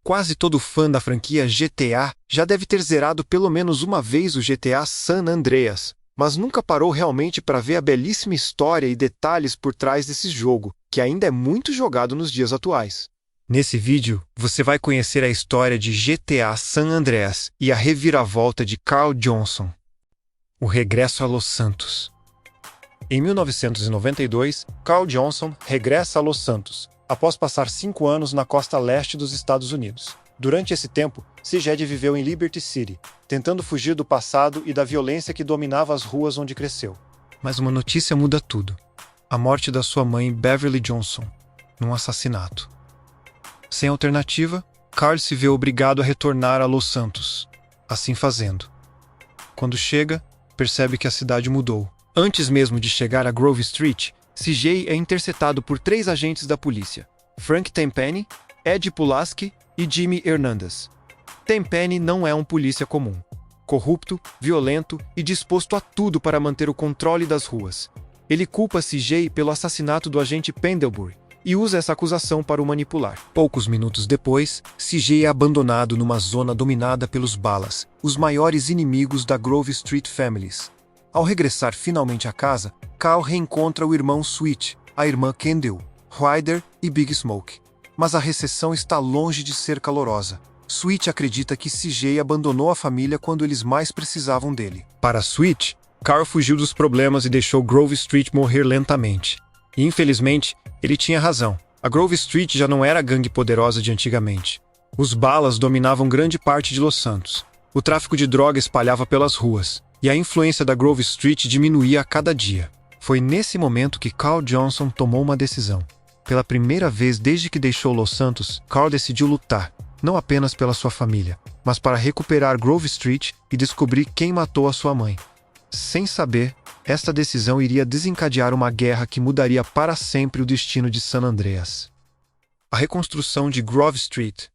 Quase todo fã da franquia GTA já deve ter zerado pelo menos uma vez o GTA San Andreas, mas nunca parou realmente para ver a belíssima história e detalhes por trás desse jogo, que ainda é muito jogado nos dias atuais. Nesse vídeo, você vai conhecer a história de GTA San Andreas e a reviravolta de Carl Johnson. O regresso a Los Santos. Em 1992, Carl Johnson regressa a Los Santos, após passar 5 anos na costa leste dos Estados Unidos. Durante esse tempo, Siged viveu em Liberty City, tentando fugir do passado e da violência que dominava as ruas onde cresceu. Mas uma notícia muda tudo. A morte da sua mãe, Beverly Johnson, num assassinato. Sem alternativa, Carl se vê obrigado a retornar a Los Santos. Assim fazendo. Quando chega, percebe que a cidade mudou. Antes mesmo de chegar a Grove Street, CJ é interceptado por 3 agentes da polícia: Frank Tenpenny, Ed Pulaski e Jimmy Hernandez. Tenpenny não é um polícia comum. Corrupto, violento e disposto a tudo para manter o controle das ruas. Ele culpa CJ pelo assassinato do agente Pendlebury e usa essa acusação para o manipular. Poucos minutos depois, CJ é abandonado numa zona dominada pelos Ballas, os maiores inimigos da Grove Street Families. Ao regressar finalmente a casa, Carl reencontra o irmão Sweet, a irmã Kendall, Ryder e Big Smoke. Mas a recepção está longe de ser calorosa. Sweet acredita que CJ abandonou a família quando eles mais precisavam dele. Para Sweet, Carl fugiu dos problemas e deixou Grove Street morrer lentamente. E infelizmente, ele tinha razão. A Grove Street já não era a gangue poderosa de antigamente. Os Ballas dominavam grande parte de Los Santos. O tráfico de droga espalhava pelas ruas, e a influência da Grove Street diminuía a cada dia. Foi nesse momento que Carl Johnson tomou uma decisão. Pela primeira vez desde que deixou Los Santos, Carl decidiu lutar, não apenas pela sua família, mas para recuperar Grove Street e descobrir quem matou a sua mãe. Sem saber, esta decisão iria desencadear uma guerra que mudaria para sempre o destino de San Andreas. A reconstrução de Grove Street.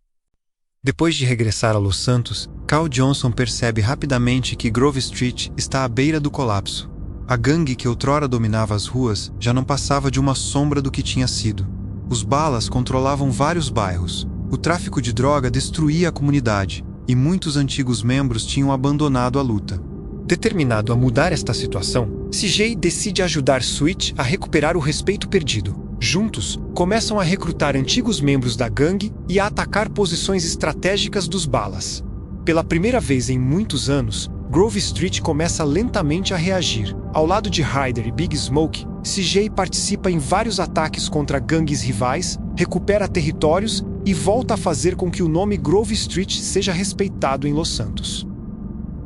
Depois de regressar a Los Santos, Carl Johnson percebe rapidamente que Grove Street está à beira do colapso. A gangue que outrora dominava as ruas já não passava de uma sombra do que tinha sido. Os Ballas controlavam vários bairros. O tráfico de droga destruía a comunidade, e muitos antigos membros tinham abandonado a luta. Determinado a mudar esta situação, CJ decide ajudar Sweet a recuperar o respeito perdido. Juntos, começam a recrutar antigos membros da gangue e a atacar posições estratégicas dos Ballas. Pela primeira vez em muitos anos, Grove Street começa lentamente a reagir. Ao lado de Ryder e Big Smoke, CJ participa em vários ataques contra gangues rivais, recupera territórios e volta a fazer com que o nome Grove Street seja respeitado em Los Santos.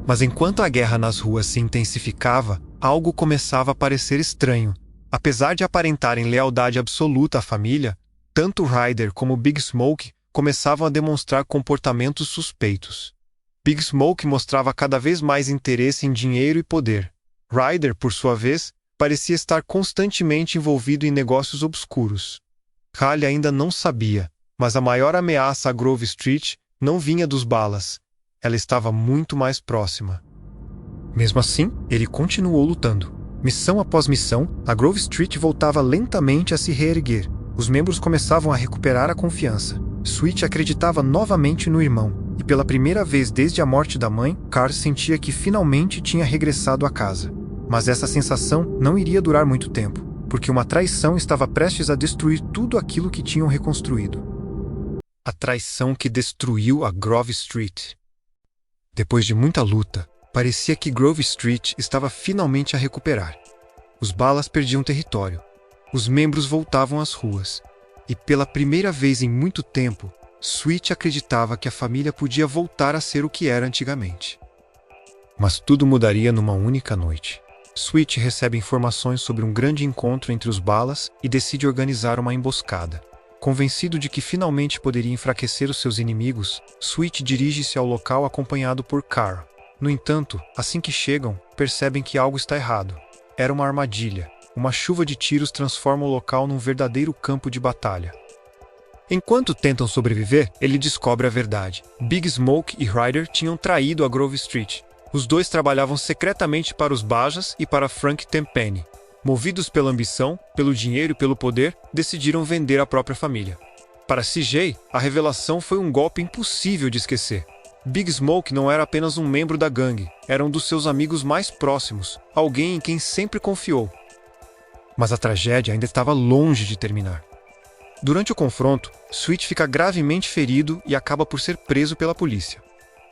Mas enquanto a guerra nas ruas se intensificava, algo começava a parecer estranho. Apesar de aparentarem lealdade absoluta à família, tanto Ryder como Big Smoke começavam a demonstrar comportamentos suspeitos. Big Smoke mostrava cada vez mais interesse em dinheiro e poder. Ryder, por sua vez, parecia estar constantemente envolvido em negócios obscuros. Carl ainda não sabia, mas a maior ameaça a Grove Street não vinha dos Ballas. Ela estava muito mais próxima. Mesmo assim, ele continuou lutando. Missão após missão, a Grove Street voltava lentamente a se reerguer. Os membros começavam a recuperar a confiança. Sweet acreditava novamente no irmão, e pela primeira vez desde a morte da mãe, Carl sentia que finalmente tinha regressado à casa. Mas essa sensação não iria durar muito tempo, porque uma traição estava prestes a destruir tudo aquilo que tinham reconstruído. A traição que destruiu a Grove Street. Depois de muita luta, parecia que Grove Street estava finalmente a recuperar. Os Ballas perdiam território. Os membros voltavam às ruas. E pela primeira vez em muito tempo, Sweet acreditava que a família podia voltar a ser o que era antigamente. Mas tudo mudaria numa única noite. Sweet recebe informações sobre um grande encontro entre os Ballas e decide organizar uma emboscada. Convencido de que finalmente poderia enfraquecer os seus inimigos, Sweet dirige-se ao local acompanhado por Carl. No entanto, assim que chegam, percebem que algo está errado. Era uma armadilha. Uma chuva de tiros transforma o local num verdadeiro campo de batalha. Enquanto tentam sobreviver, ele descobre a verdade. Big Smoke e Ryder tinham traído a Grove Street. Os dois trabalhavam secretamente para os Ballas e para Frank Tenpenny. Movidos pela ambição, pelo dinheiro e pelo poder, decidiram vender a própria família. Para CJ, a revelação foi um golpe impossível de esquecer. Big Smoke não era apenas um membro da gangue, era um dos seus amigos mais próximos, alguém em quem sempre confiou. Mas a tragédia ainda estava longe de terminar. Durante o confronto, Sweet fica gravemente ferido e acaba por ser preso pela polícia.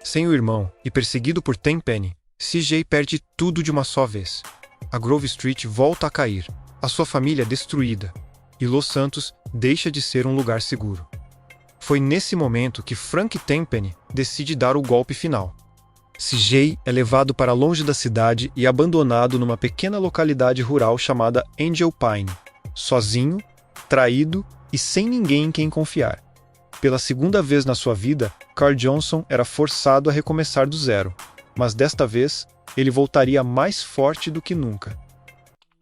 Sem o irmão e perseguido por Tenpenny, CJ perde tudo de uma só vez. A Grove Street volta a cair, a sua família é destruída, e Los Santos deixa de ser um lugar seguro. Foi nesse momento que Frank Tenpenny decide dar o golpe final. CJ é levado para longe da cidade e abandonado numa pequena localidade rural chamada Angel Pine, sozinho, traído e sem ninguém em quem confiar. Pela segunda vez na sua vida, Carl Johnson era forçado a recomeçar do zero, mas desta vez ele voltaria mais forte do que nunca.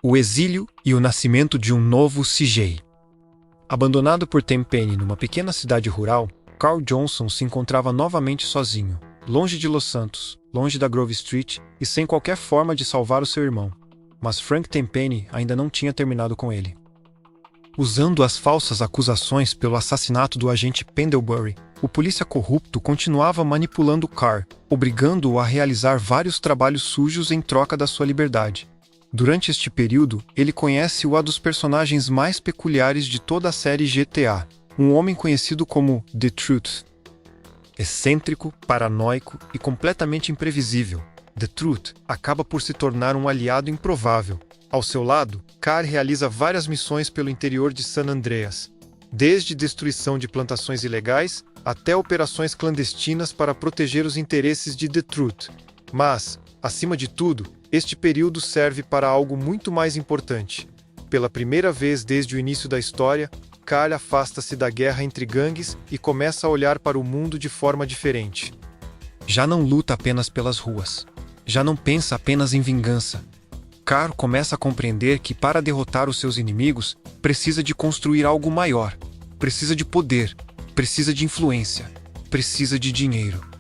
O exílio e o nascimento de um novo CJ. Abandonado por Tenpenny numa pequena cidade rural, Carl Johnson se encontrava novamente sozinho, longe de Los Santos, longe da Grove Street e sem qualquer forma de salvar o seu irmão. Mas Frank Tenpenny ainda não tinha terminado com ele. Usando as falsas acusações pelo assassinato do agente Pendlebury, o polícia corrupto continuava manipulando Carl, obrigando-o a realizar vários trabalhos sujos em troca da sua liberdade. Durante este período, ele conhece um dos personagens mais peculiares de toda a série GTA, um homem conhecido como The Truth. Excêntrico, paranoico e completamente imprevisível, The Truth acaba por se tornar um aliado improvável. Ao seu lado, Carl realiza várias missões pelo interior de San Andreas, desde destruição de plantações ilegais até operações clandestinas para proteger os interesses de The Truth. Mas, acima de tudo, este período serve para algo muito mais importante. Pela primeira vez desde o início da história, Carl afasta-se da guerra entre gangues e começa a olhar para o mundo de forma diferente. Já não luta apenas pelas ruas. Já não pensa apenas em vingança. Carl começa a compreender que para derrotar os seus inimigos, precisa de construir algo maior. Precisa de poder, precisa de influência, precisa de dinheiro.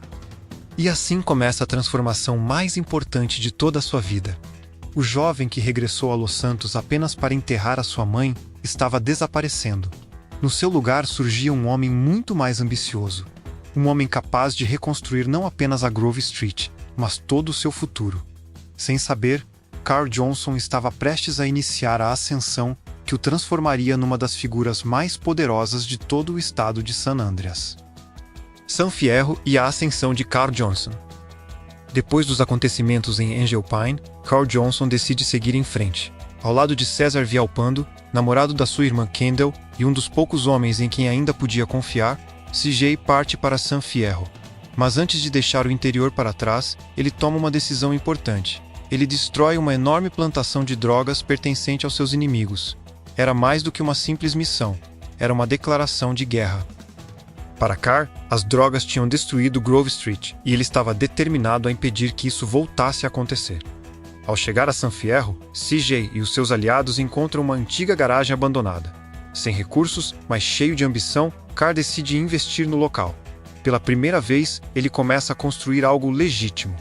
E assim começa a transformação mais importante de toda a sua vida. O jovem que regressou a Los Santos apenas para enterrar a sua mãe estava desaparecendo. No seu lugar surgia um homem muito mais ambicioso. Um homem capaz de reconstruir não apenas a Grove Street, mas todo o seu futuro. Sem saber, Carl Johnson estava prestes a iniciar a ascensão que o transformaria numa das figuras mais poderosas de todo o estado de San Andreas. San Fierro e a ascensão de Carl Johnson. Depois dos acontecimentos em Angel Pine, Carl Johnson decide seguir em frente. Ao lado de César Villalpando, namorado da sua irmã Kendall e um dos poucos homens em quem ainda podia confiar, CJ parte para San Fierro. Mas antes de deixar o interior para trás, ele toma uma decisão importante. Ele destrói uma enorme plantação de drogas pertencente aos seus inimigos. Era mais do que uma simples missão. Era uma declaração de guerra. Para Carl, as drogas tinham destruído Grove Street e ele estava determinado a impedir que isso voltasse a acontecer. Ao chegar a San Fierro, CJ e os seus aliados encontram uma antiga garagem abandonada. Sem recursos, mas cheio de ambição, Carl decide investir no local. Pela primeira vez, ele começa a construir algo legítimo.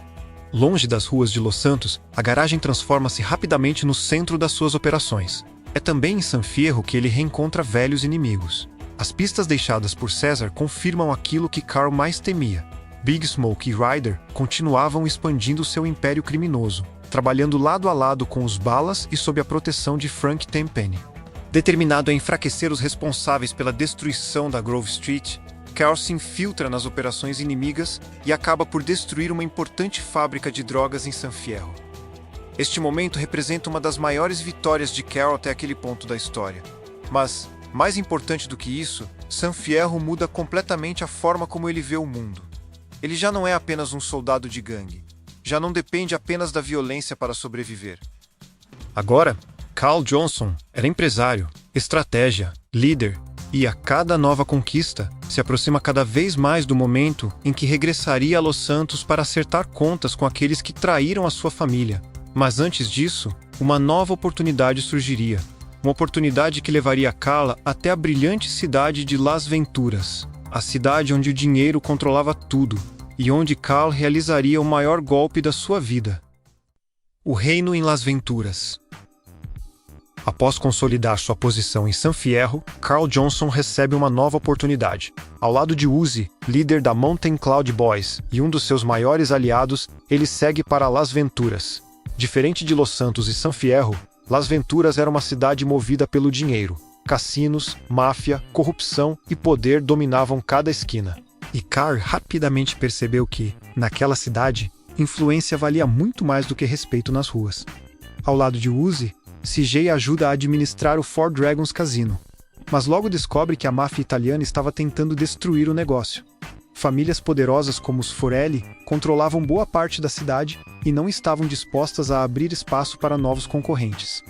Longe das ruas de Los Santos, a garagem transforma-se rapidamente no centro das suas operações. É também em San Fierro que ele reencontra velhos inimigos. As pistas deixadas por César confirmam aquilo que Carl mais temia. Big Smoke e Ryder continuavam expandindo seu império criminoso, trabalhando lado a lado com os Balas e sob a proteção de Frank Tenpenny. Determinado a enfraquecer os responsáveis pela destruição da Grove Street, Carl se infiltra nas operações inimigas e acaba por destruir uma importante fábrica de drogas em San Fierro. Este momento representa uma das maiores vitórias de Carl até aquele ponto da história. Mas, mais importante do que isso, San Fierro muda completamente a forma como ele vê o mundo. Ele já não é apenas um soldado de gangue. Já não depende apenas da violência para sobreviver. Agora, Carl Johnson era empresário, estratégia, líder, e a cada nova conquista se aproxima cada vez mais do momento em que regressaria a Los Santos para acertar contas com aqueles que traíram a sua família. Mas antes disso, uma nova oportunidade surgiria. Uma oportunidade que levaria Carl até a brilhante cidade de Las Venturas, a cidade onde o dinheiro controlava tudo, e onde Carl realizaria o maior golpe da sua vida. O Reino em Las Venturas. Após consolidar sua posição em San Fierro, Carl Johnson recebe uma nova oportunidade. Ao lado de Uzi, líder da Mountain Cloud Boys e um dos seus maiores aliados, ele segue para Las Venturas. Diferente de Los Santos e San Fierro, Las Venturas era uma cidade movida pelo dinheiro. Cassinos, máfia, corrupção e poder dominavam cada esquina. E Carl rapidamente percebeu que, naquela cidade, influência valia muito mais do que respeito nas ruas. Ao lado de Uzi, CJ ajuda a administrar o Four Dragons Casino, mas logo descobre que a máfia italiana estava tentando destruir o negócio. Famílias poderosas como os Forelli controlavam boa parte da cidade e não estavam dispostas a abrir espaço para novos concorrentes.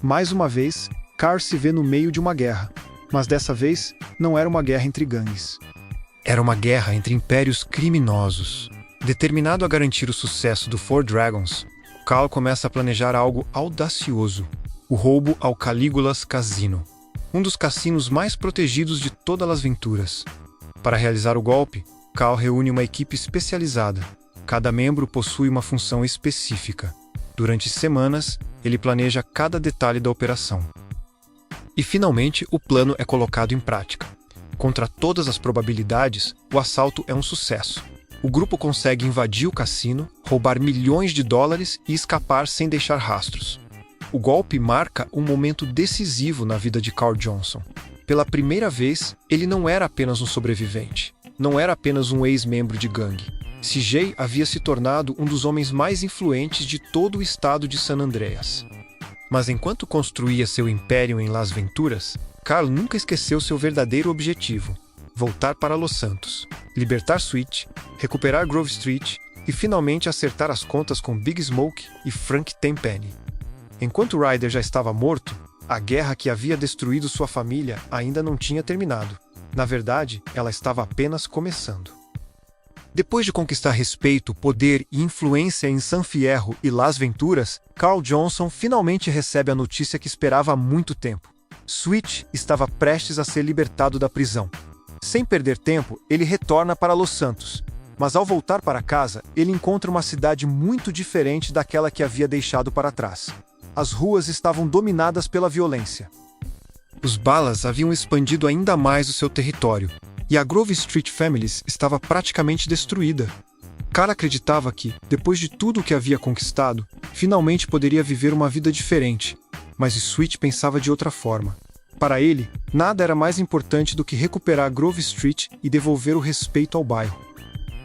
Mais uma vez, Carl se vê no meio de uma guerra, mas dessa vez não era uma guerra entre gangues. Era uma guerra entre impérios criminosos. Determinado a garantir o sucesso do Four Dragons, Carl começa a planejar algo audacioso: o roubo ao Caligula's Casino, um dos cassinos mais protegidos de todas as Venturas. Para realizar o golpe, Carl reúne uma equipe especializada. Cada membro possui uma função específica. Durante semanas, ele planeja cada detalhe da operação. E finalmente, o plano é colocado em prática. Contra todas as probabilidades, o assalto é um sucesso. O grupo consegue invadir o cassino, roubar milhões de dólares e escapar sem deixar rastros. O golpe marca um momento decisivo na vida de Carl Johnson. Pela primeira vez, ele não era apenas um sobrevivente. Não era apenas um ex-membro de gangue. CJ havia se tornado um dos homens mais influentes de todo o estado de San Andreas. Mas enquanto construía seu império em Las Venturas, Carl nunca esqueceu seu verdadeiro objetivo: voltar para Los Santos, libertar Sweet, recuperar Grove Street e finalmente acertar as contas com Big Smoke e Frank Tenpenny. Enquanto Ryder já estava morto, a guerra que havia destruído sua família ainda não tinha terminado. Na verdade, ela estava apenas começando. Depois de conquistar respeito, poder e influência em San Fierro e Las Venturas, Carl Johnson finalmente recebe a notícia que esperava há muito tempo. Sweet estava prestes a ser libertado da prisão. Sem perder tempo, ele retorna para Los Santos. Mas ao voltar para casa, ele encontra uma cidade muito diferente daquela que havia deixado para trás. As ruas estavam dominadas pela violência. Os Ballas haviam expandido ainda mais o seu território, e a Grove Street Families estava praticamente destruída. Carl acreditava que, depois de tudo o que havia conquistado, finalmente poderia viver uma vida diferente, mas Sweet pensava de outra forma. Para ele, nada era mais importante do que recuperar Grove Street e devolver o respeito ao bairro.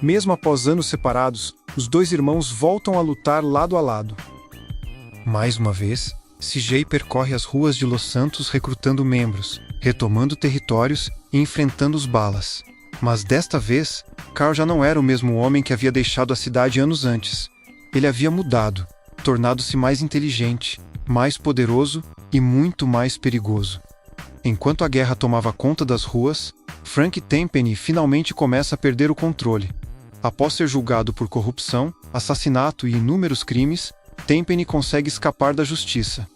Mesmo após anos separados, os dois irmãos voltam a lutar lado a lado. Mais uma vez, CJ percorre as ruas de Los Santos recrutando membros, retomando territórios e enfrentando os Ballas. Mas desta vez, Carl já não era o mesmo homem que havia deixado a cidade anos antes. Ele havia mudado, tornado-se mais inteligente, mais poderoso e muito mais perigoso. Enquanto a guerra tomava conta das ruas, Frank Tenpenny finalmente começa a perder o controle. Após ser julgado por corrupção, assassinato e inúmeros crimes, Tenpenny consegue escapar da justiça.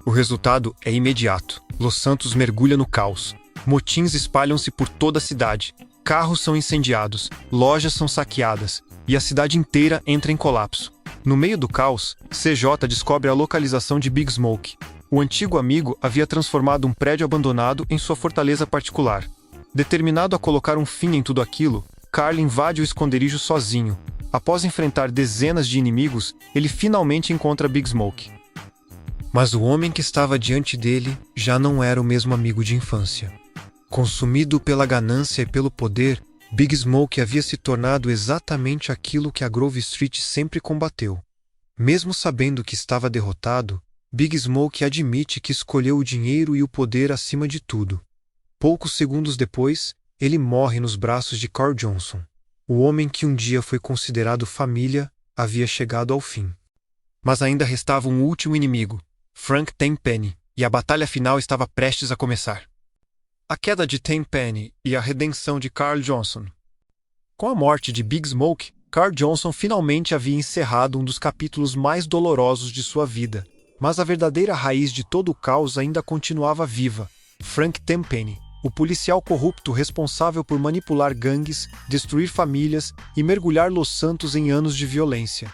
O resultado é imediato. Los Santos mergulha no caos. Motins espalham-se por toda a cidade. Carros são incendiados, lojas são saqueadas e a cidade inteira entra em colapso. No meio do caos, CJ descobre a localização de Big Smoke. O antigo amigo havia transformado um prédio abandonado em sua fortaleza particular. Determinado a colocar um fim em tudo aquilo, Carl invade o esconderijo sozinho. Após enfrentar dezenas de inimigos, ele finalmente encontra Big Smoke. Mas o homem que estava diante dele já não era o mesmo amigo de infância. Consumido pela ganância e pelo poder, Big Smoke havia se tornado exatamente aquilo que a Grove Street sempre combateu. Mesmo sabendo que estava derrotado, Big Smoke admite que escolheu o dinheiro e o poder acima de tudo. Poucos segundos depois, ele morre nos braços de Carl Johnson. O homem que um dia foi considerado família havia chegado ao fim. Mas ainda restava um último inimigo, Frank Tenpenny, e a batalha final estava prestes a começar. A queda de Tenpenny e a redenção de Carl Johnson. Com a morte de Big Smoke, Carl Johnson finalmente havia encerrado um dos capítulos mais dolorosos de sua vida. Mas a verdadeira raiz de todo o caos ainda continuava viva. Frank Tenpenny, o policial corrupto responsável por manipular gangues, destruir famílias e mergulhar Los Santos em anos de violência.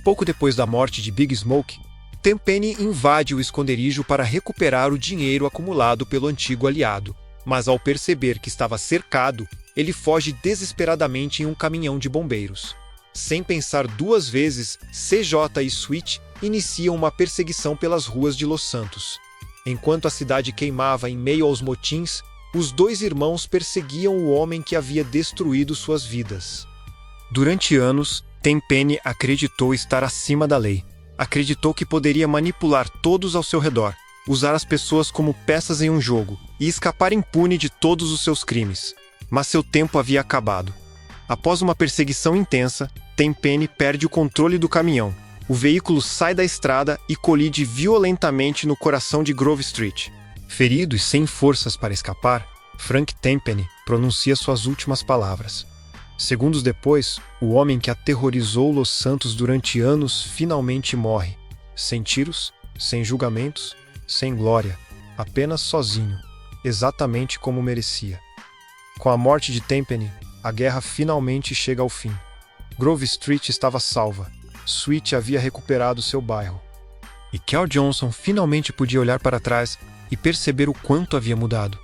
Pouco depois da morte de Big Smoke, Tenpenny invade o esconderijo para recuperar o dinheiro acumulado pelo antigo aliado, mas ao perceber que estava cercado, ele foge desesperadamente em um caminhão de bombeiros. Sem pensar duas vezes, CJ e Sweet iniciam uma perseguição pelas ruas de Los Santos. Enquanto a cidade queimava em meio aos motins, os dois irmãos perseguiam o homem que havia destruído suas vidas. Durante anos, Tenpenny acreditou estar acima da lei. Acreditou que poderia manipular todos ao seu redor, usar as pessoas como peças em um jogo e escapar impune de todos os seus crimes. Mas seu tempo havia acabado. Após uma perseguição intensa, Tenpenny perde o controle do caminhão. O veículo sai da estrada e colide violentamente no coração de Grove Street. Ferido e sem forças para escapar, Frank Tenpenny pronuncia suas últimas palavras. Segundos depois, o homem que aterrorizou Los Santos durante anos finalmente morre. Sem tiros, sem julgamentos, sem glória, apenas sozinho, exatamente como merecia. Com a morte de Tenpenny, a guerra finalmente chega ao fim. Grove Street estava salva. Sweet havia recuperado seu bairro. E Cal Johnson finalmente podia olhar para trás e perceber o quanto havia mudado.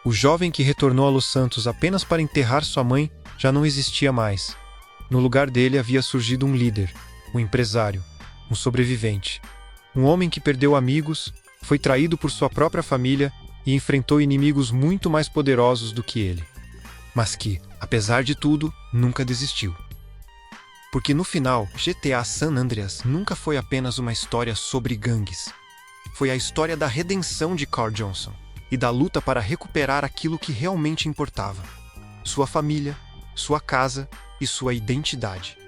O jovem que retornou a Los Santos apenas para enterrar sua mãe já não existia mais. No lugar dele havia surgido um líder, um empresário, um sobrevivente. Um homem que perdeu amigos, foi traído por sua própria família e enfrentou inimigos muito mais poderosos do que ele. Mas que, apesar de tudo, nunca desistiu. Porque no final, GTA San Andreas nunca foi apenas uma história sobre gangues. Foi a história da redenção de Carl Johnson e da luta para recuperar aquilo que realmente importava: sua família, sua casa e sua identidade.